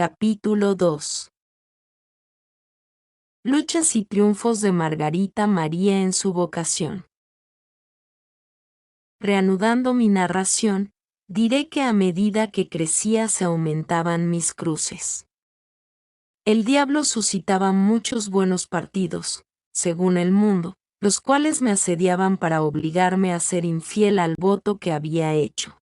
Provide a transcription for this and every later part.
Capítulo 2. Luchas y triunfos de Margarita María en su vocación. Reanudando mi narración, diré que a medida que crecía se aumentaban mis cruces. El diablo suscitaba muchos buenos partidos, según el mundo, los cuales me asediaban para obligarme a ser infiel al voto que había hecho.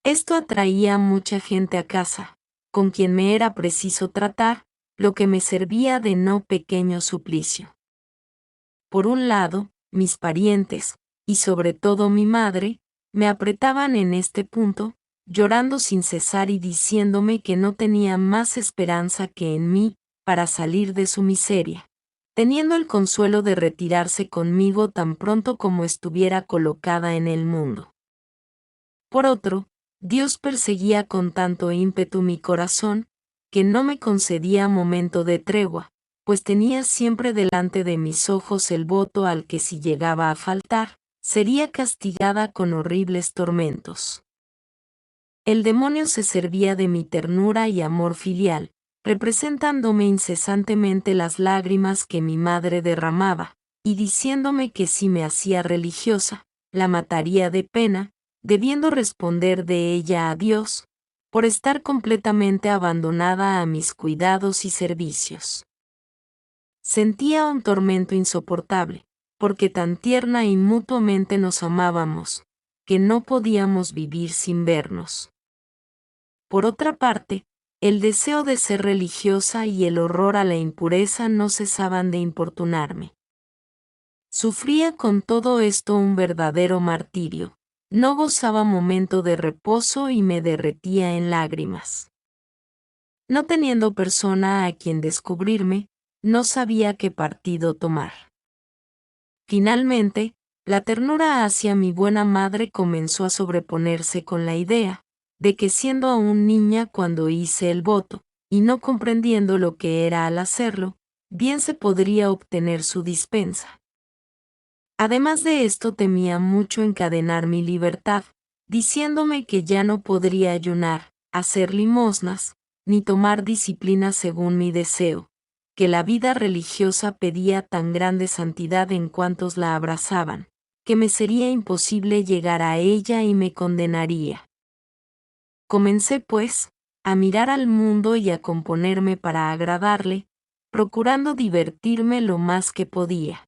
Esto atraía a mucha gente a casa, con quien me era preciso tratar, lo que me servía de no pequeño suplicio. Por un lado, mis parientes, y sobre todo mi madre, me apretaban en este punto, llorando sin cesar y diciéndome que no tenía más esperanza que en mí, para salir de su miseria, teniendo el consuelo de retirarse conmigo tan pronto como estuviera colocada en el mundo. Por otro, Dios perseguía con tanto ímpetu mi corazón, que no me concedía momento de tregua, pues tenía siempre delante de mis ojos el voto al que si llegaba a faltar, sería castigada con horribles tormentos. El demonio se servía de mi ternura y amor filial, representándome incesantemente las lágrimas que mi madre derramaba, y diciéndome que si me hacía religiosa, la mataría de pena, debiendo responder de ella a Dios, por estar completamente abandonada a mis cuidados y servicios. Sentía un tormento insoportable, porque tan tierna y mutuamente nos amábamos, que no podíamos vivir sin vernos. Por otra parte, el deseo de ser religiosa y el horror a la impureza no cesaban de importunarme. Sufría con todo esto un verdadero martirio. No gozaba momento de reposo y me derretía en lágrimas. No teniendo persona a quien descubrirme, no sabía qué partido tomar. Finalmente, la ternura hacia mi buena madre comenzó a sobreponerse con la idea de que siendo aún niña cuando hice el voto, y no comprendiendo lo que era al hacerlo, bien se podría obtener su dispensa. Además de esto temía mucho encadenar mi libertad, diciéndome que ya no podría ayunar, hacer limosnas, ni tomar disciplina según mi deseo, que la vida religiosa pedía tan grande santidad en cuantos la abrazaban, que me sería imposible llegar a ella y me condenaría. Comencé, pues, a mirar al mundo y a componerme para agradarle, procurando divertirme lo más que podía.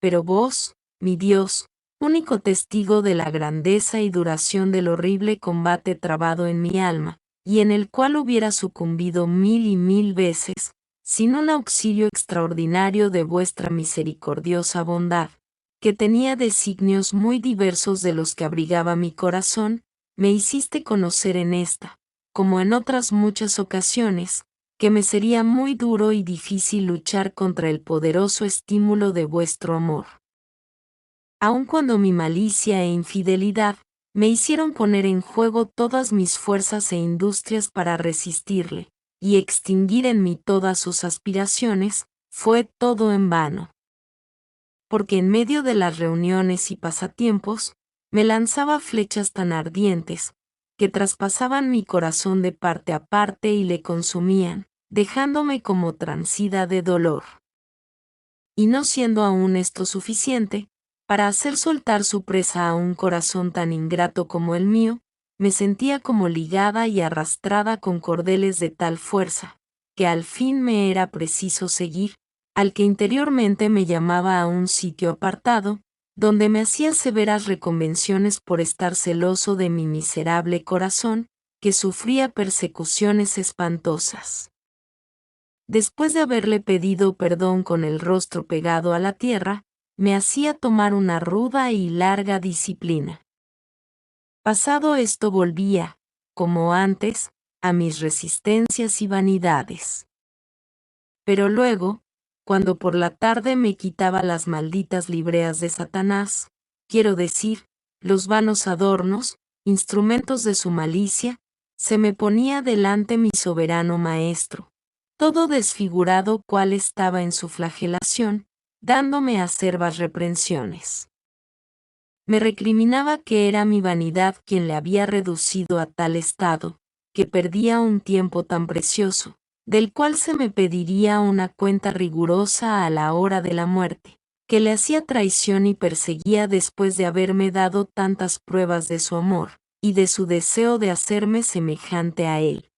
Pero vos, mi Dios, único testigo de la grandeza y duración del horrible combate trabado en mi alma, y en el cual hubiera sucumbido 1000 veces, sin un auxilio extraordinario de vuestra misericordiosa bondad, que tenía designios muy diversos de los que abrigaba mi corazón, me hiciste conocer en esta, como en otras muchas ocasiones, que me sería muy duro y difícil luchar contra el poderoso estímulo de vuestro amor. Aun cuando mi malicia e infidelidad me hicieron poner en juego todas mis fuerzas e industrias para resistirle, y extinguir en mí todas sus aspiraciones, fue todo en vano. Porque en medio de las reuniones y pasatiempos, me lanzaba flechas tan ardientes, que traspasaban mi corazón de parte a parte y le consumían, dejándome como transida de dolor. Y no siendo aún esto suficiente, para hacer soltar su presa a un corazón tan ingrato como el mío, me sentía como ligada y arrastrada con cordeles de tal fuerza, que al fin me era preciso seguir, al que interiormente me llamaba a un sitio apartado, donde me hacía severas reconvenciones por estar celoso de mi miserable corazón, que sufría persecuciones espantosas. Después de haberle pedido perdón con el rostro pegado a la tierra, me hacía tomar una ruda y larga disciplina. Pasado esto volvía, como antes, a mis resistencias y vanidades. Pero luego, cuando por la tarde me quitaba las malditas libreas de Satanás, quiero decir, los vanos adornos, instrumentos de su malicia, se me ponía delante mi soberano maestro, todo desfigurado cual estaba en su flagelación, dándome acerbas reprensiones. Me recriminaba que era mi vanidad quien le había reducido a tal estado, que perdía un tiempo tan precioso, del cual se me pediría una cuenta rigurosa a la hora de la muerte, que le hacía traición y perseguía después de haberme dado tantas pruebas de su amor, y de su deseo de hacerme semejante a él.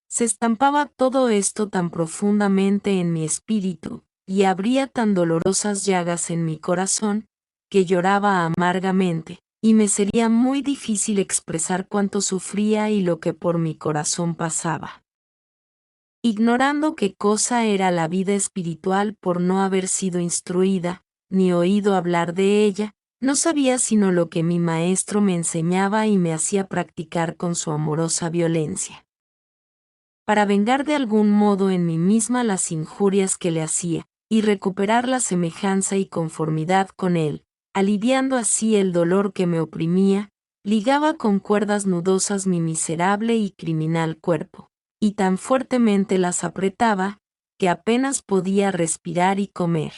Se estampaba todo esto tan profundamente en mi espíritu, y abría tan dolorosas llagas en mi corazón, que lloraba amargamente, y me sería muy difícil expresar cuánto sufría y lo que por mi corazón pasaba. Ignorando qué cosa era la vida espiritual por no haber sido instruida, ni oído hablar de ella, no sabía sino lo que mi maestro me enseñaba y me hacía practicar con su amorosa violencia. Para vengar de algún modo en mí misma las injurias que le hacía, y recuperar la semejanza y conformidad con él, aliviando así el dolor que me oprimía, ligaba con cuerdas nudosas mi miserable y criminal cuerpo, y tan fuertemente las apretaba, que apenas podía respirar y comer.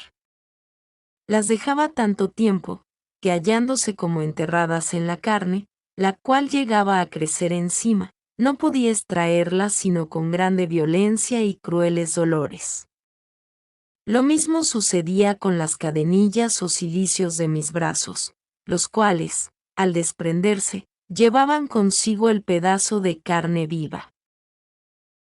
Las dejaba tanto tiempo, que hallándose como enterradas en la carne, la cual llegaba a crecer encima, no podía extraerlas sino con grande violencia y crueles dolores. Lo mismo sucedía con las cadenillas o cilicios de mis brazos, los cuales, al desprenderse, llevaban consigo el pedazo de carne viva.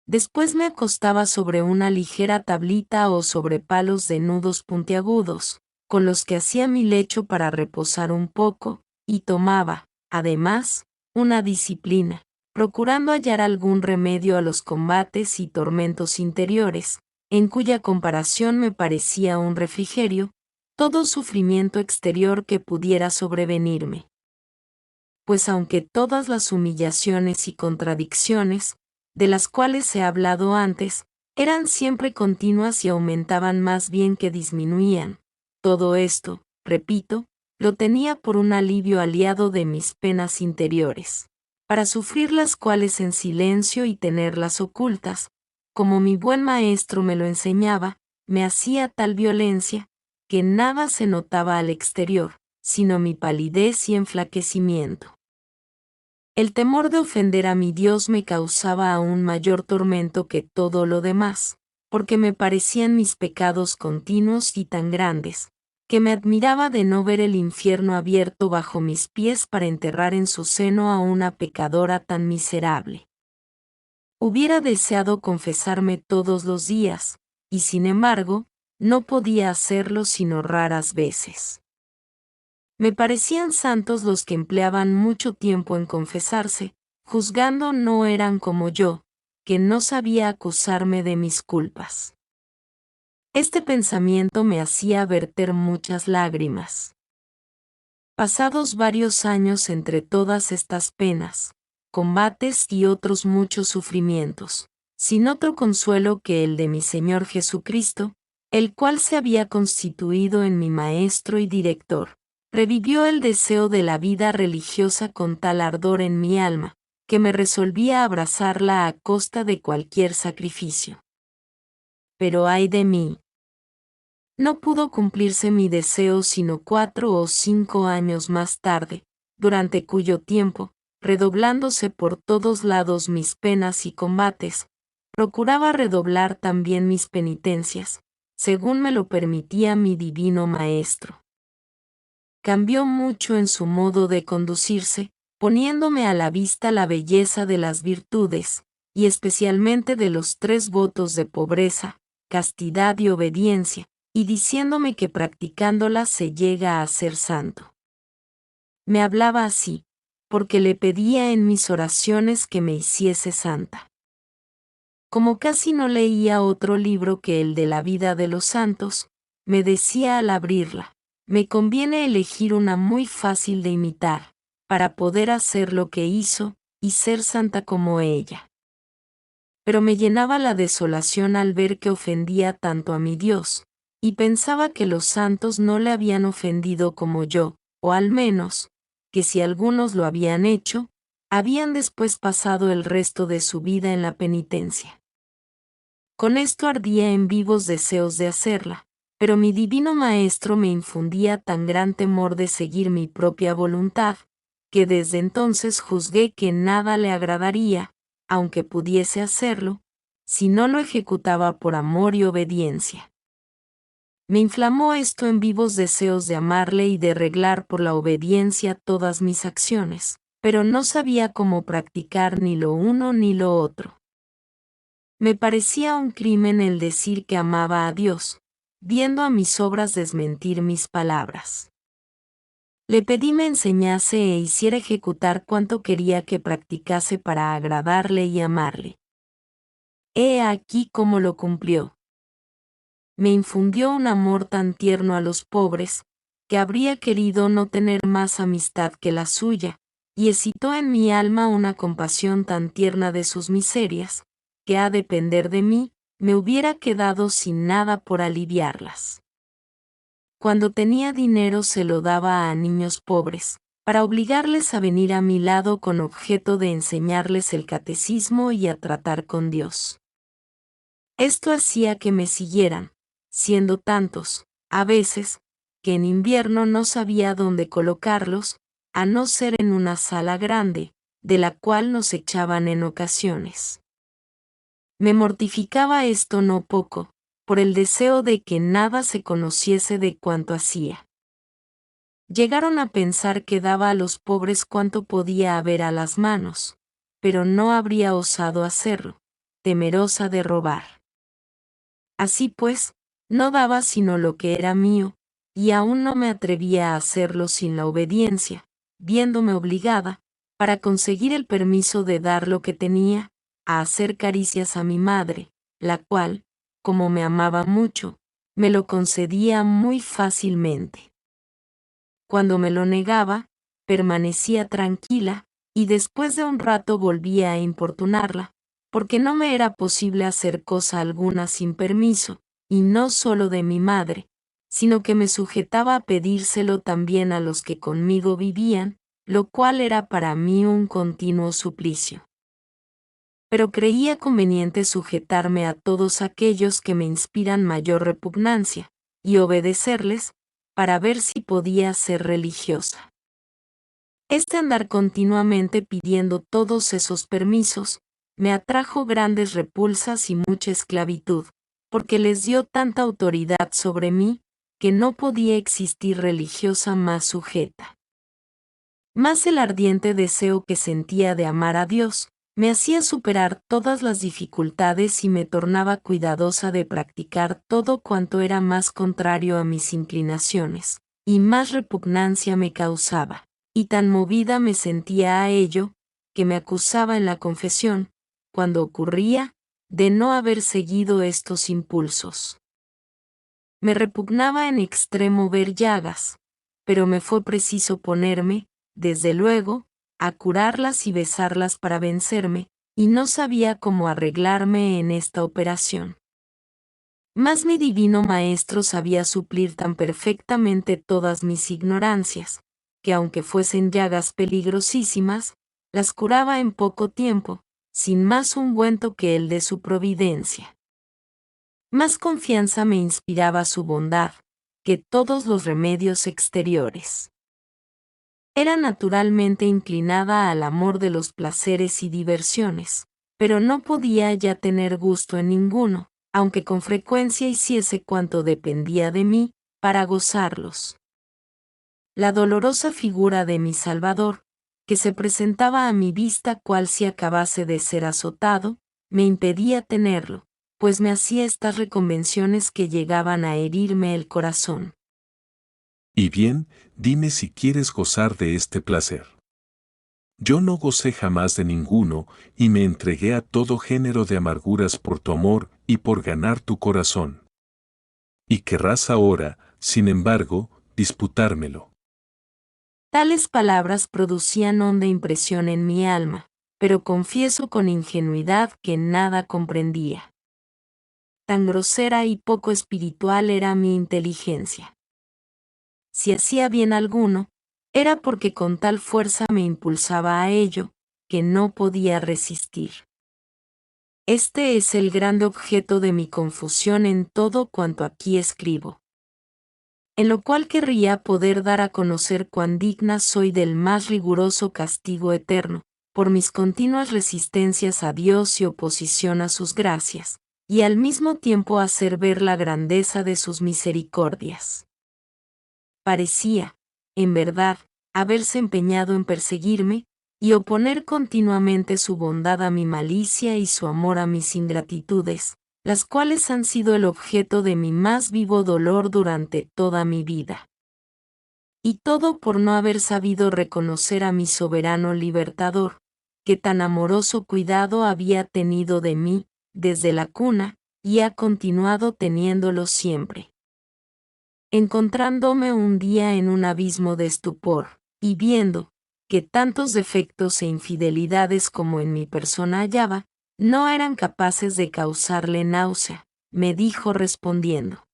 Después me acostaba sobre una ligera tablita o sobre palos de nudos puntiagudos, con los que hacía mi lecho para reposar un poco, y tomaba, además, una disciplina, procurando hallar algún remedio a los combates y tormentos interiores, en cuya comparación me parecía un refrigerio, todo sufrimiento exterior que pudiera sobrevenirme. Pues aunque todas las humillaciones y contradicciones, de las cuales he hablado antes, eran siempre continuas y aumentaban más bien que disminuían, todo esto, repito, lo tenía por un alivio aliado de mis penas interiores, para sufrir las cuales en silencio y tenerlas ocultas, como mi buen maestro me lo enseñaba, me hacía tal violencia, que nada se notaba al exterior, sino mi palidez y enflaquecimiento. El temor de ofender a mi Dios me causaba aún mayor tormento que todo lo demás, porque me parecían mis pecados continuos y tan grandes, que me admiraba de no ver el infierno abierto bajo mis pies para enterrar en su seno a una pecadora tan miserable. Hubiera deseado confesarme todos los días, y sin embargo, no podía hacerlo sino raras veces. Me parecían santos los que empleaban mucho tiempo en confesarse, juzgando no eran como yo, que no sabía acusarme de mis culpas. Este pensamiento me hacía verter muchas lágrimas. Pasados varios años entre todas estas penas, combates y otros muchos sufrimientos, sin otro consuelo que el de mi Señor Jesucristo, el cual se había constituido en mi maestro y director, revivió el deseo de la vida religiosa con tal ardor en mi alma, que me resolvía abrazarla a costa de cualquier sacrificio. Pero ay de mí. No pudo cumplirse mi deseo sino 4 o 5 años más tarde, durante cuyo tiempo, redoblándose por todos lados mis penas y combates, procuraba redoblar también mis penitencias, según me lo permitía mi divino maestro. Cambió mucho en su modo de conducirse, poniéndome a la vista la belleza de las virtudes, y especialmente de los 3 votos de pobreza, castidad y obediencia, y diciéndome que practicándolas se llega a ser santo. Me hablaba así, porque le pedía en mis oraciones que me hiciese santa. Como casi no leía otro libro que el de la vida de los santos, me decía al abrirla, me conviene elegir una muy fácil de imitar, para poder hacer lo que hizo, y ser santa como ella. Pero me llenaba la desolación al ver que ofendía tanto a mi Dios, y pensaba que los santos no le habían ofendido como yo, o al menos, que si algunos lo habían hecho, habían después pasado el resto de su vida en la penitencia. Con esto ardía en vivos deseos de hacerla, pero mi divino maestro me infundía tan gran temor de seguir mi propia voluntad, que desde entonces juzgué que nada le agradaría, aunque pudiese hacerlo, si no lo ejecutaba por amor y obediencia. Me inflamó esto en vivos deseos de amarle y de reglar por la obediencia todas mis acciones, pero no sabía cómo practicar ni lo uno ni lo otro. Me parecía un crimen el decir que amaba a Dios, viendo a mis obras desmentir mis palabras. Le pedí me enseñase e hiciera ejecutar cuanto quería que practicase para agradarle y amarle. He aquí cómo lo cumplió. Me infundió un amor tan tierno a los pobres, que habría querido no tener más amistad que la suya, y excitó en mi alma una compasión tan tierna de sus miserias, que a depender de mí, me hubiera quedado sin nada por aliviarlas. Cuando tenía dinero se lo daba a niños pobres, para obligarles a venir a mi lado con objeto de enseñarles el catecismo y a tratar con Dios. Esto hacía que me siguieran, siendo tantos, a veces, que en invierno no sabía dónde colocarlos, a no ser en una sala grande, de la cual nos echaban en ocasiones. Me mortificaba esto no poco, por el deseo de que nada se conociese de cuanto hacía. Llegaron a pensar que daba a los pobres cuanto podía haber a las manos, pero no habría osado hacerlo, temerosa de robar. Así pues, no daba sino lo que era mío, y aún no me atrevía a hacerlo sin la obediencia, viéndome obligada, para conseguir el permiso de dar lo que tenía, a hacer caricias a mi madre, la cual, como me amaba mucho, me lo concedía muy fácilmente. Cuando me lo negaba, permanecía tranquila, y después de un rato volvía a importunarla, porque no me era posible hacer cosa alguna sin permiso, y no solo de mi madre, sino que me sujetaba a pedírselo también a los que conmigo vivían, lo cual era para mí un continuo suplicio. Pero creía conveniente sujetarme a todos aquellos que me inspiran mayor repugnancia, y obedecerles, para ver si podía ser religiosa. Este andar continuamente pidiendo todos esos permisos, me atrajo grandes repulsas y mucha esclavitud, porque les dio tanta autoridad sobre mí, que no podía existir religiosa más sujeta. Más el ardiente deseo que sentía de amar a Dios, me hacía superar todas las dificultades y me tornaba cuidadosa de practicar todo cuanto era más contrario a mis inclinaciones, y más repugnancia me causaba, y tan movida me sentía a ello, que me acusaba en la confesión, cuando ocurría, de no haber seguido estos impulsos. Me repugnaba en extremo ver llagas, pero me fue preciso ponerme, desde luego, a curarlas y besarlas para vencerme, y no sabía cómo arreglarme en esta operación. Mas mi divino Maestro sabía suplir tan perfectamente todas mis ignorancias, que aunque fuesen llagas peligrosísimas, las curaba en poco tiempo, sin más ungüento que el de su providencia. Más confianza me inspiraba su bondad, que todos los remedios exteriores. Era naturalmente inclinada al amor de los placeres y diversiones, pero no podía ya tener gusto en ninguno, aunque con frecuencia hiciese cuanto dependía de mí, para gozarlos. La dolorosa figura de mi Salvador, que se presentaba a mi vista cual si acabase de ser azotado, me impedía tenerlo, pues me hacía estas reconvenciones que llegaban a herirme el corazón. Y bien, dime si quieres gozar de este placer. Yo no gocé jamás de ninguno, y me entregué a todo género de amarguras por tu amor y por ganar tu corazón. Y querrás ahora, sin embargo, disputármelo. Tales palabras producían honda impresión en mi alma, pero confieso con ingenuidad que nada comprendía. Tan grosera y poco espiritual era mi inteligencia. Si hacía bien alguno, era porque con tal fuerza me impulsaba a ello, que no podía resistir. Este es el grande objeto de mi confusión en todo cuanto aquí escribo. En lo cual querría poder dar a conocer cuán digna soy del más riguroso castigo eterno, por mis continuas resistencias a Dios y oposición a sus gracias, y al mismo tiempo hacer ver la grandeza de sus misericordias. Parecía, en verdad, haberse empeñado en perseguirme, y oponer continuamente su bondad a mi malicia y su amor a mis ingratitudes, las cuales han sido el objeto de mi más vivo dolor durante toda mi vida. Y todo por no haber sabido reconocer a mi soberano libertador, que tan amoroso cuidado había tenido de mí, desde la cuna, y ha continuado teniéndolo siempre. Encontrándome un día en un abismo de estupor, y viendo que tantos defectos e infidelidades como en mi persona hallaba, no eran capaces de causarle náusea, me dijo respondiendo: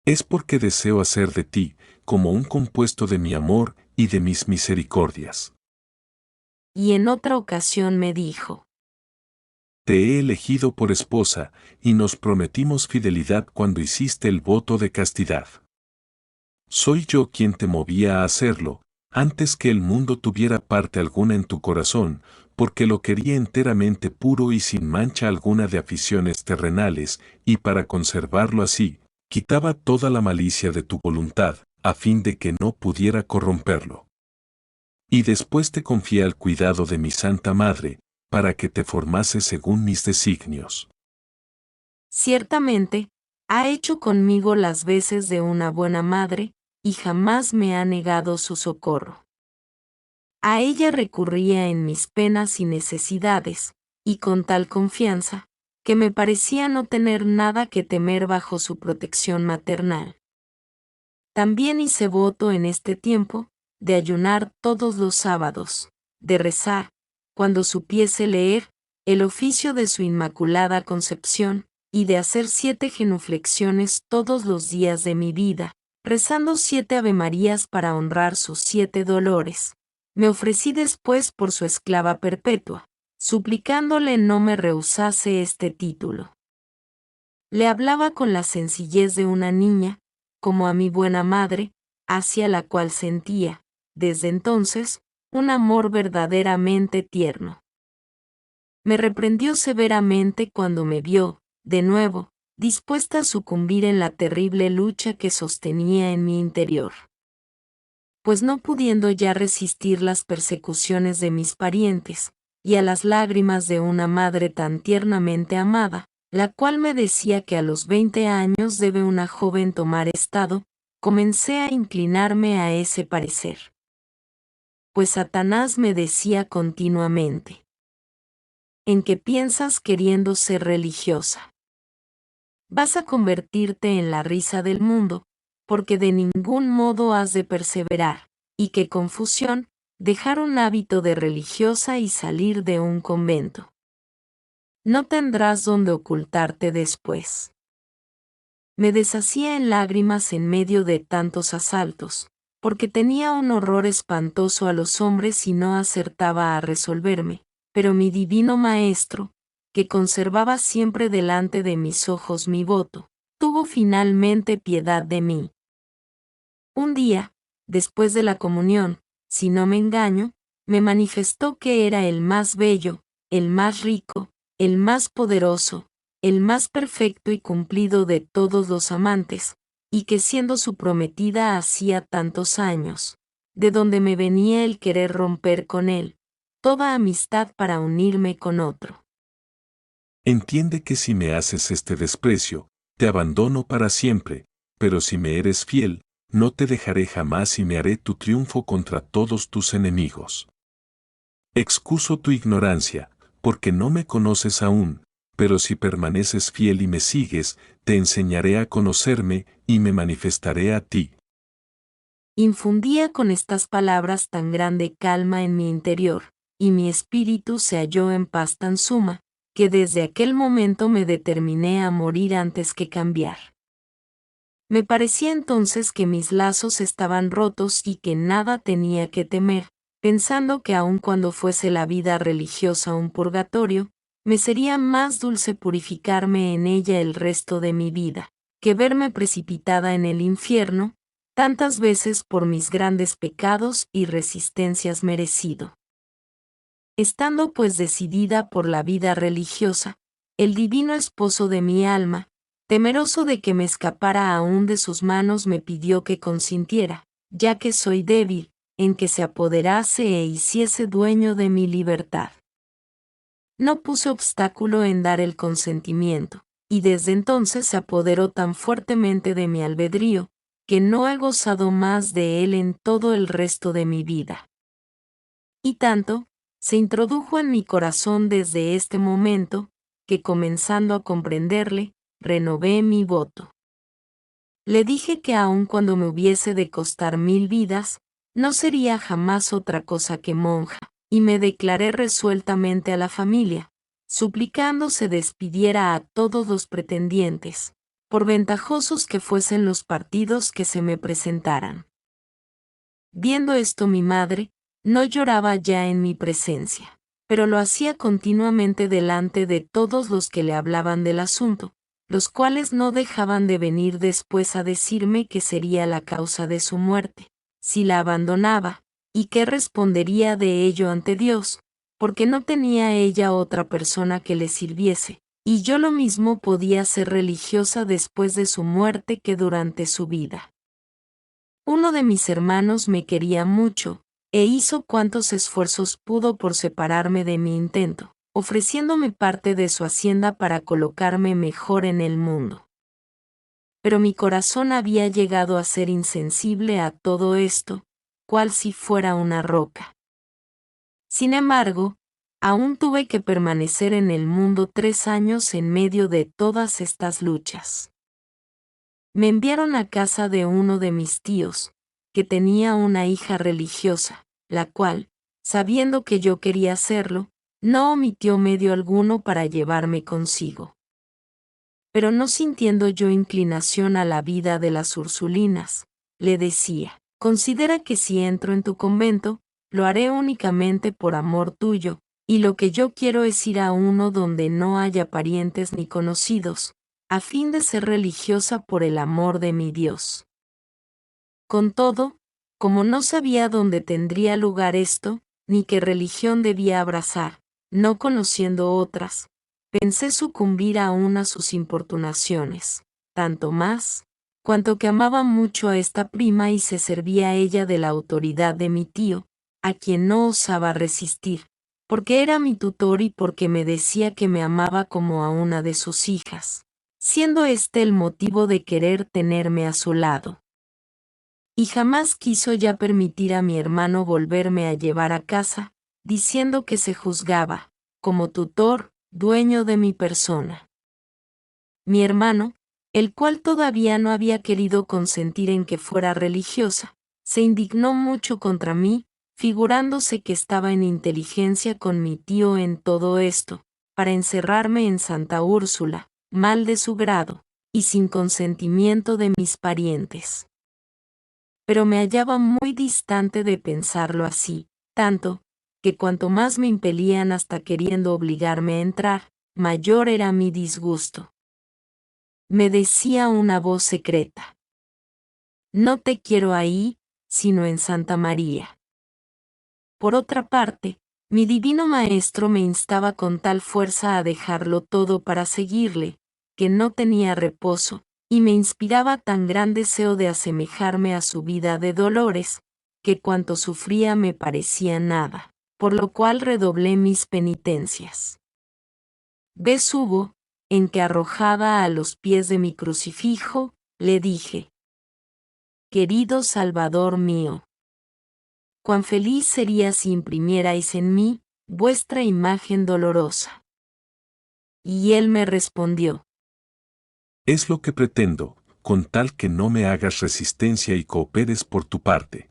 Es porque deseo hacer de ti como un compuesto de mi amor y de mis misericordias. Y en otra ocasión me dijo: Te he elegido por esposa, y nos prometimos fidelidad cuando hiciste el voto de castidad. Soy yo quien te movía a hacerlo, antes que el mundo tuviera parte alguna en tu corazón, porque lo quería enteramente puro y sin mancha alguna de aficiones terrenales, y para conservarlo así, quitaba toda la malicia de tu voluntad, a fin de que no pudiera corromperlo. Y después te confié al cuidado de mi Santa Madre, para que te formase según mis designios. Ciertamente, ha hecho conmigo las veces de una buena madre, y jamás me ha negado su socorro. A ella recurría en mis penas y necesidades, y con tal confianza, que me parecía no tener nada que temer bajo su protección maternal. También hice voto en este tiempo, de ayunar todos los sábados, de rezar, cuando supiese leer, el oficio de su Inmaculada Concepción, y de hacer 7 genuflexiones todos los días de mi vida, rezando 7 avemarías para honrar sus 7 dolores. Me ofrecí después por su esclava perpetua, suplicándole no me rehusase este título. Le hablaba con la sencillez de una niña, como a mi buena madre, hacia la cual sentía, desde entonces, un amor verdaderamente tierno. Me reprendió severamente cuando me vio, de nuevo, dispuesta a sucumbir en la terrible lucha que sostenía en mi interior. Pues no pudiendo ya resistir las persecuciones de mis parientes, y a las lágrimas de una madre tan tiernamente amada, la cual me decía que a los 20 años debe una joven tomar estado, comencé a inclinarme a ese parecer. Pues Satanás me decía continuamente: ¿en qué piensas queriendo ser religiosa? Vas a convertirte en la risa del mundo, porque de ningún modo has de perseverar, y qué confusión, dejar un hábito de religiosa y salir de un convento. No tendrás donde ocultarte después. Me deshacía en lágrimas en medio de tantos asaltos, porque tenía un horror espantoso a los hombres y no acertaba a resolverme, pero mi divino Maestro, que conservaba siempre delante de mis ojos mi voto, tuvo finalmente piedad de mí. Un día, después de la comunión, si no me engaño, me manifestó que era el más bello, el más rico, el más poderoso, el más perfecto y cumplido de todos los amantes, y que siendo su prometida hacía tantos años, de donde me venía el querer romper con él, toda amistad para unirme con otro. Entiende que si me haces este desprecio, te abandono para siempre, pero si me eres fiel, no te dejaré jamás y me haré tu triunfo contra todos tus enemigos. Excuso tu ignorancia, porque no me conoces aún, pero si permaneces fiel y me sigues, te enseñaré a conocerme y me manifestaré a ti. Infundía con estas palabras tan grande calma en mi interior, y mi espíritu se halló en paz tan suma, que desde aquel momento me determiné a morir antes que cambiar. Me parecía entonces que mis lazos estaban rotos y que nada tenía que temer, pensando que aun cuando fuese la vida religiosa un purgatorio, me sería más dulce purificarme en ella el resto de mi vida, que verme precipitada en el infierno, tantas veces por mis grandes pecados y resistencias merecido. Estando pues decidida por la vida religiosa, el divino esposo de mi alma, temeroso de que me escapara aún de sus manos, me pidió que consintiera, ya que soy débil, en que se apoderase e hiciese dueño de mi libertad. No puse obstáculo en dar el consentimiento, y desde entonces se apoderó tan fuertemente de mi albedrío, que no he gozado más de él en todo el resto de mi vida. Y tanto, se introdujo en mi corazón desde este momento, que comenzando a comprenderle, renové mi voto. Le dije que aun cuando me hubiese de costar 1000 vidas, no sería jamás otra cosa que monja, y me declaré resueltamente a la familia, suplicando se despidiera a todos los pretendientes, por ventajosos que fuesen los partidos que se me presentaran. Viendo esto mi madre, no lloraba ya en mi presencia, pero lo hacía continuamente delante de todos los que le hablaban del asunto, los cuales no dejaban de venir después a decirme que sería la causa de su muerte, si la abandonaba, y qué respondería de ello ante Dios, porque no tenía ella otra persona que le sirviese, y yo lo mismo podía ser religiosa después de su muerte que durante su vida. Uno de mis hermanos me quería mucho, e hizo cuantos esfuerzos pudo por separarme de mi intento, ofreciéndome parte de su hacienda para colocarme mejor en el mundo. Pero mi corazón había llegado a ser insensible a todo esto, cual si fuera una roca. Sin embargo, aún tuve que permanecer en el mundo 3 años en medio de todas estas luchas. Me enviaron a casa de uno de mis tíos, que tenía una hija religiosa, la cual, sabiendo que yo quería hacerlo, no omitió medio alguno para llevarme consigo. Pero no sintiendo yo inclinación a la vida de las Ursulinas, le decía, considera que si entro en tu convento, lo haré únicamente por amor tuyo, y lo que yo quiero es ir a uno donde no haya parientes ni conocidos, a fin de ser religiosa por el amor de mi Dios. Con todo, como no sabía dónde tendría lugar esto, ni qué religión debía abrazar, no conociendo otras, pensé sucumbir aún a sus importunaciones, tanto más, cuanto que amaba mucho a esta prima y se servía ella de la autoridad de mi tío, a quien no osaba resistir, porque era mi tutor y porque me decía que me amaba como a una de sus hijas, siendo este el motivo de querer tenerme a su lado. Y jamás quiso ya permitir a mi hermano volverme a llevar a casa, diciendo que se juzgaba, como tutor, dueño de mi persona. Mi hermano, el cual todavía no había querido consentir en que fuera religiosa, se indignó mucho contra mí, figurándose que estaba en inteligencia con mi tío en todo esto, para encerrarme en Santa Úrsula, mal de su grado, y sin consentimiento de mis parientes. Pero me hallaba muy distante de pensarlo así, tanto, que cuanto más me impelían hasta queriendo obligarme a entrar, mayor era mi disgusto. Me decía una voz secreta: no te quiero ahí, sino en Santa María. Por otra parte, mi divino maestro me instaba con tal fuerza a dejarlo todo para seguirle, que no tenía reposo, y me inspiraba tan gran deseo de asemejarme a su vida de dolores, que cuanto sufría me parecía nada, por lo cual redoblé mis penitencias. Vez hubo, en que arrojada a los pies de mi crucifijo, le dije: querido Salvador mío, cuán feliz sería si imprimierais en mí vuestra imagen dolorosa. Y él me respondió: Es lo que pretendo, con tal que no me hagas resistencia y cooperes por tu parte.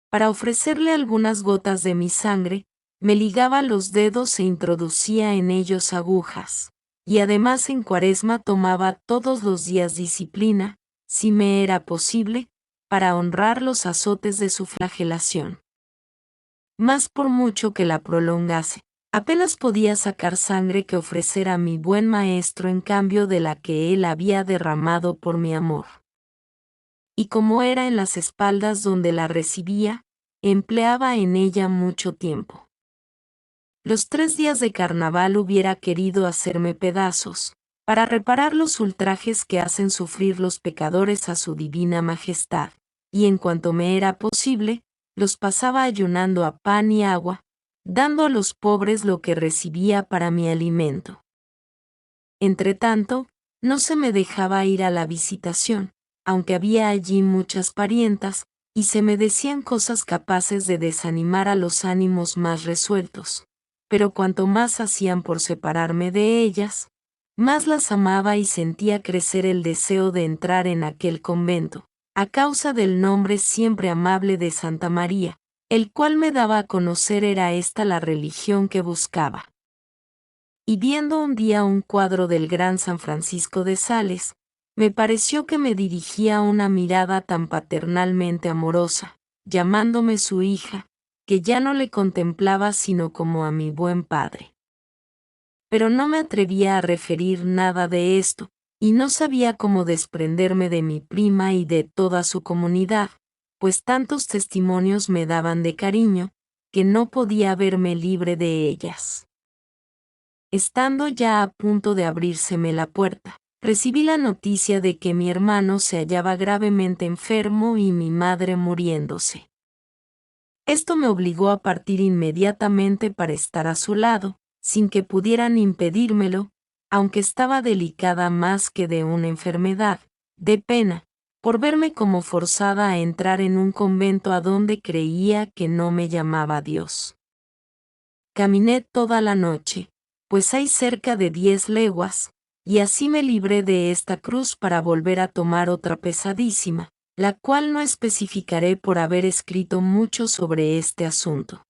Para ofrecerle algunas gotas de mi sangre, me ligaba los dedos e introducía en ellos agujas, y además en Cuaresma tomaba todos los días disciplina, si me era posible, para honrar los azotes de su flagelación. Mas por mucho que la prolongase, apenas podía sacar sangre que ofrecer a mi buen maestro en cambio de la que él había derramado por mi amor. Y como era en las espaldas donde la recibía, empleaba en ella mucho tiempo. Los 3 días de carnaval hubiera querido hacerme pedazos, para reparar los ultrajes que hacen sufrir los pecadores a su divina majestad, y en cuanto me era posible, los pasaba ayunando a pan y agua, dando a los pobres lo que recibía para mi alimento. Entretanto, no se me dejaba ir a la visitación, aunque había allí muchas parientas, y se me decían cosas capaces de desanimar a los ánimos más resueltos. Pero cuanto más hacían por separarme de ellas, más las amaba y sentía crecer el deseo de entrar en aquel convento, a causa del nombre siempre amable de Santa María, el cual me daba a conocer era esta la religión que buscaba. Y viendo un día un cuadro del gran San Francisco de Sales, me pareció que me dirigía una mirada tan paternalmente amorosa, llamándome su hija, que ya no le contemplaba sino como a mi buen padre. Pero no me atrevía a referir nada de esto, y no sabía cómo desprenderme de mi prima y de toda su comunidad, pues tantos testimonios me daban de cariño, que no podía verme libre de ellas. Estando ya a punto de abrírseme la puerta, recibí la noticia de que mi hermano se hallaba gravemente enfermo y mi madre muriéndose. Esto me obligó a partir inmediatamente para estar a su lado, sin que pudieran impedírmelo, aunque estaba delicada más que de una enfermedad, de pena, por verme como forzada a entrar en un convento a donde creía que no me llamaba Dios. Caminé toda la noche, pues hay cerca de 10 leguas, y así me libré de esta cruz para volver a tomar otra pesadísima, la cual no especificaré por haber escrito mucho sobre este asunto.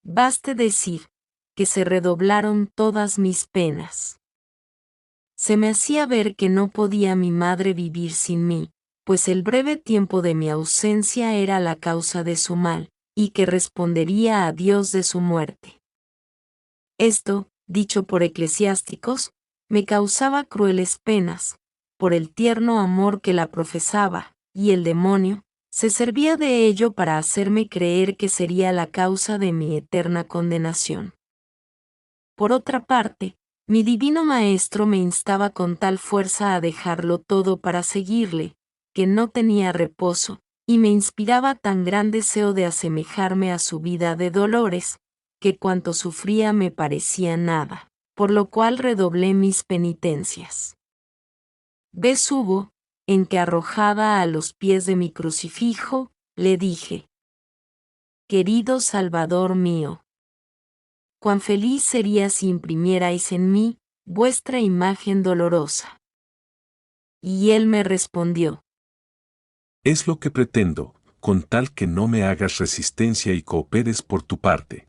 Baste decir, que se redoblaron todas mis penas. Se me hacía ver que no podía mi madre vivir sin mí, pues el breve tiempo de mi ausencia era la causa de su mal, y que respondería a Dios de su muerte. Esto, dicho por eclesiásticos, me causaba crueles penas, por el tierno amor que la profesaba, y el demonio se servía de ello para hacerme creer que sería la causa de mi eterna condenación. Por otra parte, mi divino Maestro me instaba con tal fuerza a dejarlo todo para seguirle, que no tenía reposo, y me inspiraba tan gran deseo de asemejarme a su vida de dolores, que cuanto sufría me parecía nada, por lo cual redoblé mis penitencias. Vez hubo, en que arrojada a los pies de mi crucifijo, le dije: Querido Salvador mío, cuán feliz sería si imprimierais en mí vuestra imagen dolorosa. Y él me respondió: Es lo que pretendo, con tal que no me hagas resistencia y cooperes por tu parte.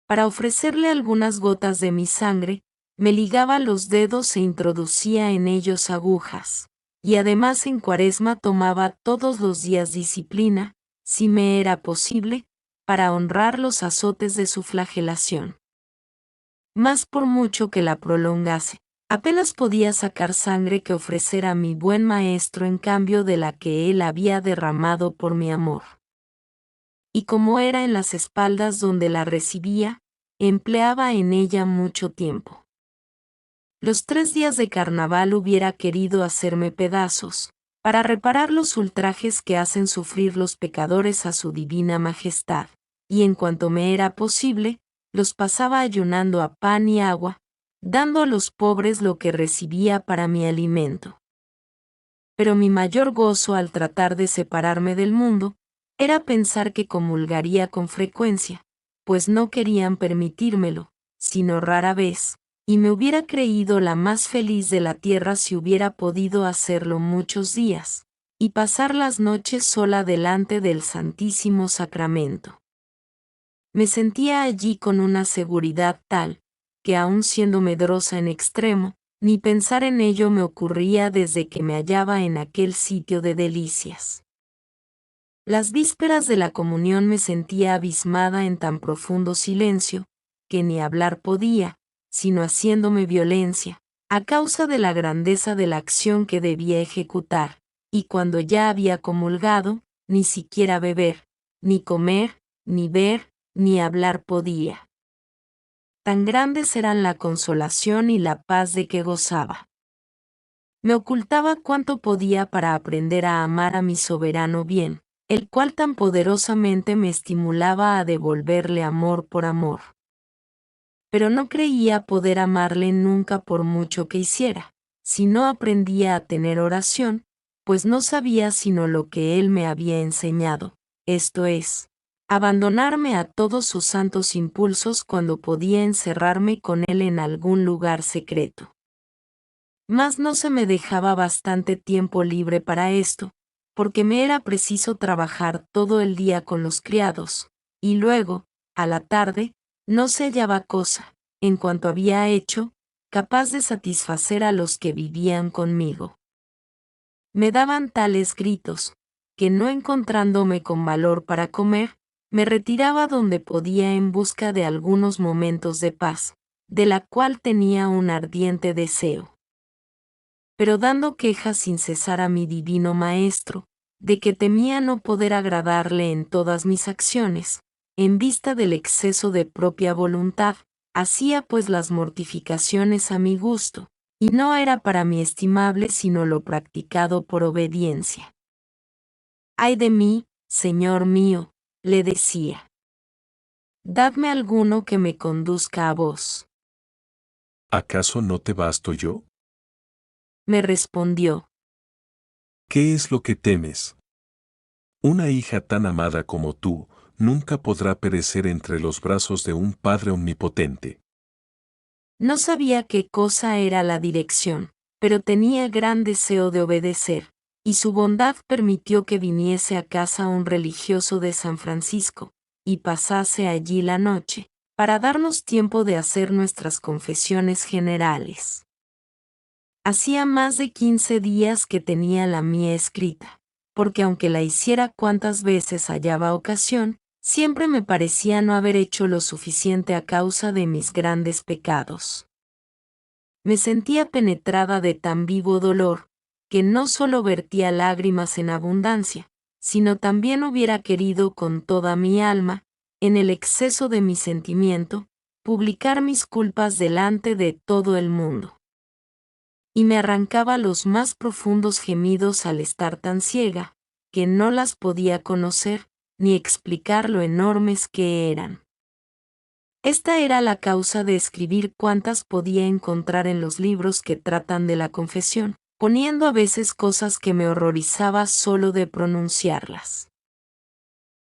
Para ofrecerle algunas gotas de mi sangre, me ligaba los dedos e introducía en ellos agujas, y además en Cuaresma tomaba todos los días disciplina, si me era posible, para honrar los azotes de su flagelación. Mas por mucho que la prolongase, apenas podía sacar sangre que ofrecer a mi buen maestro en cambio de la que él había derramado por mi amor. Y como era en las espaldas donde la recibía, empleaba en ella mucho tiempo. Los 3 días de carnaval hubiera querido hacerme pedazos, para reparar los ultrajes que hacen sufrir los pecadores a su divina majestad, y en cuanto me era posible, los pasaba ayunando a pan y agua, dando a los pobres lo que recibía para mi alimento. Pero mi mayor gozo al tratar de separarme del mundo, era pensar que comulgaría con frecuencia, pues no querían permitírmelo, sino rara vez, y me hubiera creído la más feliz de la tierra si hubiera podido hacerlo muchos días, y pasar las noches sola delante del Santísimo Sacramento. Me sentía allí con una seguridad tal, que aun siendo medrosa en extremo, ni pensar en ello me ocurría desde que me hallaba en aquel sitio de delicias. Las vísperas de la comunión me sentía abismada en tan profundo silencio, que ni hablar podía, sino haciéndome violencia, a causa de la grandeza de la acción que debía ejecutar, y cuando ya había comulgado, ni siquiera beber, ni comer, ni ver, ni hablar podía. tan grandes eran la consolación y la paz de que gozaba. Me ocultaba cuánto podía para aprender a amar a mi soberano bien, el cual tan poderosamente me estimulaba a devolverle amor por amor. Pero no creía poder amarle nunca por mucho que hiciera, si no aprendía a tener oración, pues no sabía sino lo que él me había enseñado, esto es, abandonarme a todos sus santos impulsos cuando podía encerrarme con él en algún lugar secreto. Mas no se me dejaba bastante tiempo libre para esto, porque me era preciso trabajar todo el día con los criados, y luego, a la tarde, no se hallaba cosa, en cuanto había hecho, capaz de satisfacer a los que vivían conmigo. Me daban tales gritos, que no encontrándome con valor para comer, me retiraba donde podía en busca de algunos momentos de paz, de la cual tenía un ardiente deseo. Pero dando quejas sin cesar a mi divino Maestro, de que temía no poder agradarle en todas mis acciones, en vista del exceso de propia voluntad, hacía pues las mortificaciones a mi gusto, y no era para mí estimable sino lo practicado por obediencia. Ay de mí, Señor mío, le decía. Dadme alguno que me conduzca a vos. ¿Acaso no te basto yo? Me respondió. ¿Qué es lo que temes? Una hija tan amada como tú, nunca podrá perecer entre los brazos de un Padre omnipotente. No sabía qué cosa era la dirección, pero tenía gran deseo de obedecer, y su bondad permitió que viniese a casa un religioso de San Francisco, y pasase allí la noche, para darnos tiempo de hacer nuestras confesiones generales. Hacía más de 15 días que tenía la mía escrita, porque aunque la hiciera cuantas veces hallaba ocasión, siempre me parecía no haber hecho lo suficiente a causa de mis grandes pecados. Me sentía penetrada de tan vivo dolor, que no solo vertía lágrimas en abundancia, sino también hubiera querido con toda mi alma, en el exceso de mi sentimiento, publicar mis culpas delante de todo el mundo. Y me arrancaba los más profundos gemidos al estar tan ciega, que no las podía conocer, ni explicar lo enormes que eran. Esta era la causa de escribir cuantas podía encontrar en los libros que tratan de la confesión, poniendo a veces cosas que me horrorizaba solo de pronunciarlas.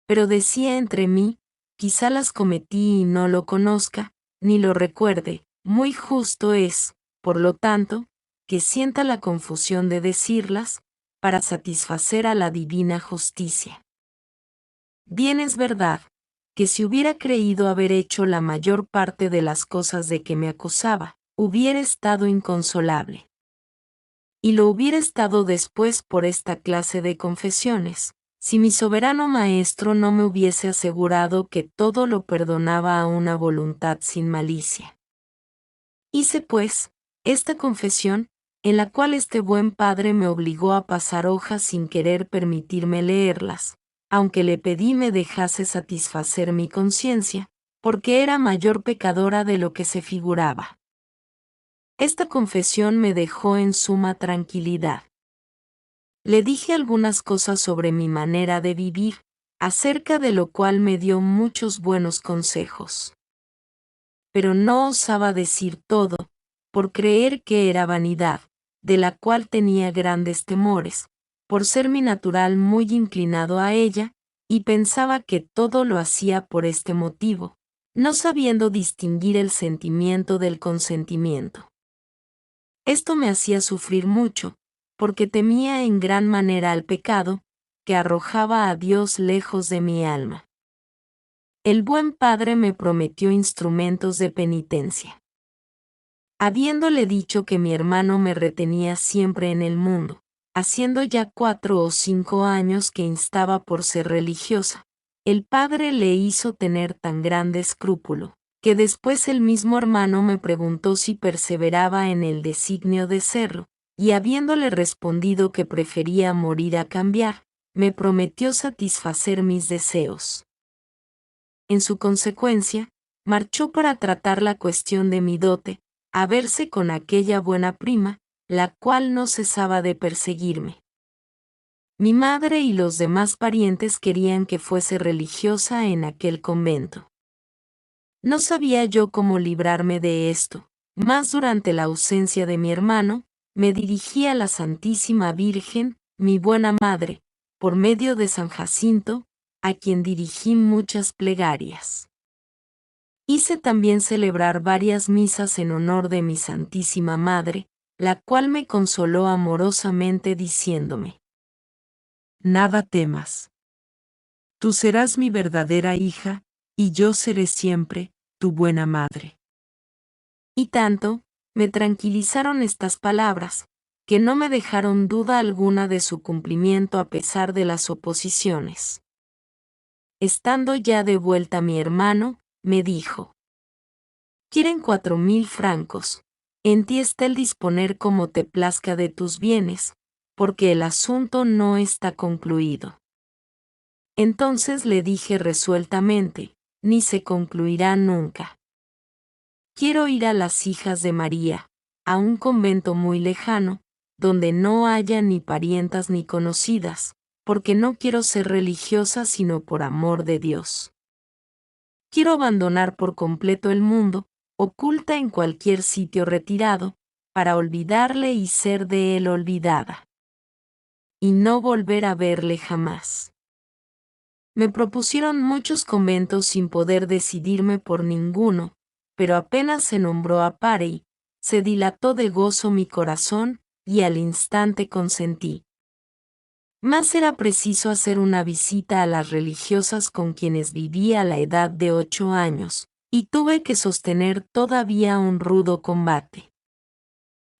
Pero decía entre mí, quizá las cometí y no lo conozca, ni lo recuerde, muy justo es, por lo tanto, que sienta la confusión de decirlas, para satisfacer a la divina justicia. Bien es verdad, que si hubiera creído haber hecho la mayor parte de las cosas de que me acusaba, hubiera estado inconsolable. Y lo hubiera estado después por esta clase de confesiones, si mi soberano Maestro no me hubiese asegurado que todo lo perdonaba a una voluntad sin malicia. Hice pues, esta confesión, en la cual este buen padre me obligó a pasar hojas sin querer permitirme leerlas, aunque le pedí me dejase satisfacer mi conciencia, porque era mayor pecadora de lo que se figuraba. Esta confesión me dejó en suma tranquilidad. Le dije algunas cosas sobre mi manera de vivir, acerca de lo cual me dio muchos buenos consejos. Pero no osaba decir todo, por creer que era vanidad, de la cual tenía grandes temores, por ser mi natural muy inclinado a ella, y pensaba que todo lo hacía por este motivo, no sabiendo distinguir el sentimiento del consentimiento. Esto me hacía sufrir mucho, porque temía en gran manera al pecado, que arrojaba a Dios lejos de mi alma. El buen padre me prometió instrumentos de penitencia. Habiéndole dicho que mi hermano me retenía siempre en el mundo, haciendo ya 4 o 5 años que instaba por ser religiosa, el padre le hizo tener tan grande escrúpulo, que después el mismo hermano me preguntó si perseveraba en el designio de serlo, y habiéndole respondido que prefería morir a cambiar, me prometió satisfacer mis deseos. En su consecuencia, marchó para tratar la cuestión de mi dote, a verse con aquella buena prima, la cual no cesaba de perseguirme. Mi madre y los demás parientes querían que fuese religiosa en aquel convento. No sabía yo cómo librarme de esto, mas durante la ausencia de mi hermano, me dirigí a la Santísima Virgen, mi buena madre, por medio de San Jacinto, a quien dirigí muchas plegarias. Hice también celebrar varias misas en honor de mi Santísima Madre, la cual me consoló amorosamente diciéndome: Nada temas. Tú serás mi verdadera hija, y yo seré siempre tu buena madre. Y tanto me tranquilizaron estas palabras, que no me dejaron duda alguna de su cumplimiento a pesar de las oposiciones. Estando ya de vuelta mi hermano, me dijo: quieren 4,000 francos. En ti está el disponer como te plazca de tus bienes, porque el asunto no está concluido. Entonces le dije resueltamente: ni se concluirá nunca. Quiero ir a las Hijas de María, a un convento muy lejano, donde no haya ni parientas ni conocidas, porque no quiero ser religiosa sino por amor de Dios. Quiero abandonar por completo el mundo, oculta en cualquier sitio retirado, para olvidarle y ser de él olvidada. Y no volver a verle jamás. Me propusieron muchos conventos sin poder decidirme por ninguno, pero apenas se nombró a Parey, se dilató de gozo mi corazón, y al instante consentí. Mas era preciso hacer una visita a las religiosas con quienes viví a la edad de 8 años, y tuve que sostener todavía un rudo combate.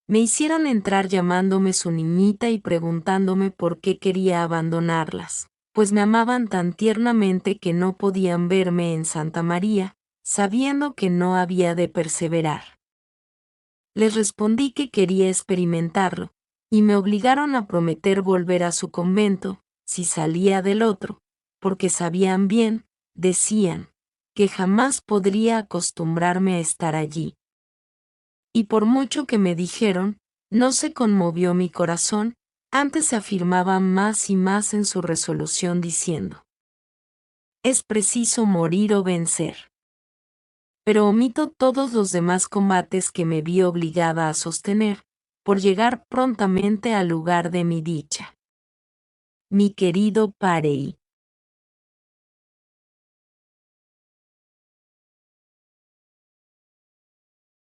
Me hicieron entrar llamándome su niñita y preguntándome por qué quería abandonarlas, pues me amaban tan tiernamente que no podían verme en Santa María, sabiendo que no había de perseverar. Les respondí que quería experimentarlo, y me obligaron a prometer volver a su convento, si salía del otro, porque sabían bien, decían, que jamás podría acostumbrarme a estar allí. Y por mucho que me dijeron, no se conmovió mi corazón, antes se afirmaba más y más en su resolución diciendo: es preciso morir o vencer. Pero omito todos los demás combates que me vi obligada a sostener, por llegar prontamente al lugar de mi dicha. Mi querido Parey.